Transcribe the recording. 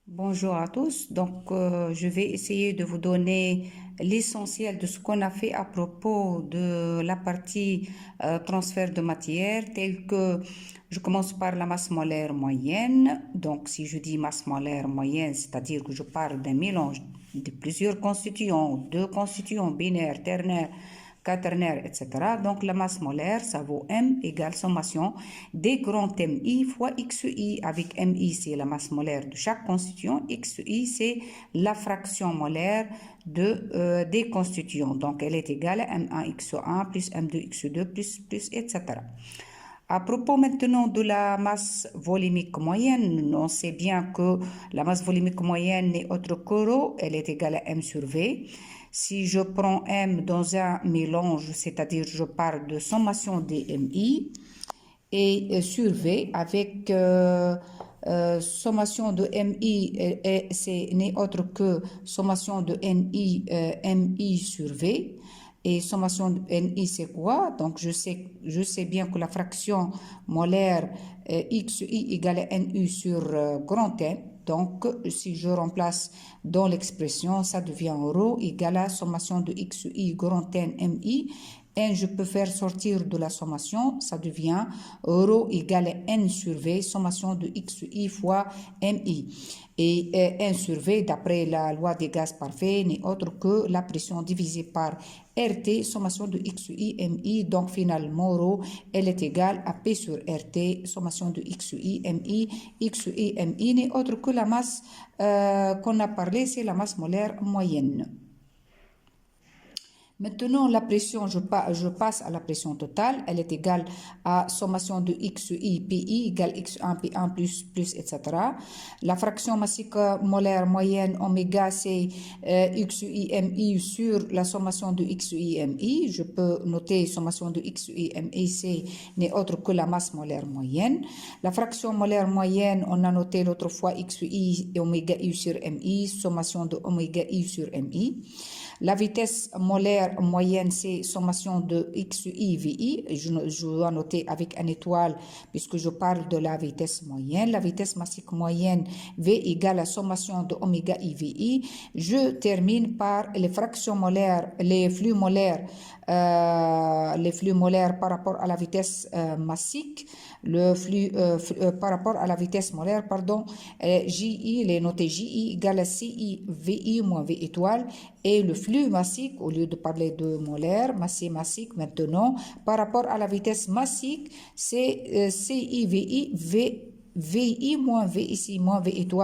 Bonjour à tous. Je vais essayer de vous donner l'essentiel de ce qu'on a fait à propos de la partie transfert de matière, telle que je commence par la masse molaire moyenne. Donc, si je dis masse molaire moyenne, c'est-à-dire que je parle d'un mélange de plusieurs constituants, deux constituants binaires, ternaires, quaternaire, etc. Donc, la masse molaire, ça vaut M égale sommation des grands MI fois XI, avec MI, c'est la masse molaire de chaque constituant, XI, c'est la fraction molaire des constituants. Donc, elle est égale à M1X1 plus M2X2 plus, etc. À propos maintenant de la masse volumique moyenne, on sait bien que la masse volumique moyenne n'est autre que ρ, elle est égale à M sur V. Si je prends M dans un mélange, c'est-à-dire je parle de sommation des MI, et sur V avec sommation de MI, c'est n'est autre que sommation de NI, MI sur V. Et sommation de NI, c'est quoi? Donc, je sais bien que la fraction molaire XI égale à NU sur grand M. Donc, si je remplace dans l'expression, ça devient ρ égale à sommation de XI grand N MI. N, je peux faire sortir de la sommation, ça devient ρ égale à N sur V, sommation de XI fois MI. Et N sur V, d'après la loi des gaz parfaits, n'est autre que la pression divisée par RT, sommation de XI MI. Donc finalement, ρ, elle est égale à P sur RT, sommation de XI MI. XI MI n'est autre que la masse qu'on a parlé, c'est la masse molaire moyenne. Maintenant, la pression, je passe à la pression totale. Elle est égale à sommation de XI, PI égale X1, P1 plus, etc. La fraction massique molaire moyenne, oméga, c'est XI, MI sur la sommation de XI, MI. Je peux noter sommation de XI, MI, c'est n'est autre que la masse molaire moyenne. La fraction molaire moyenne, on a noté l'autre fois XI et oméga I sur MI, sommation de oméga I sur MI. La vitesse molaire moyenne, c'est sommation de XI, VI. Je dois noter avec une étoile puisque je parle de la vitesse moyenne. La vitesse massique moyenne, V égale à sommation de oméga I, VI. Je termine par les fractions molaires, les flux molaires par rapport à la vitesse massique, le flux par rapport à la vitesse molaire, pardon, JI, les notés JI égale à CI, VI moins V étoile, et le flux massique, au lieu de parler de molaire, massique maintenant, par rapport à la vitesse massique, c'est CI, VI, VI moins V ici, moins V étoile.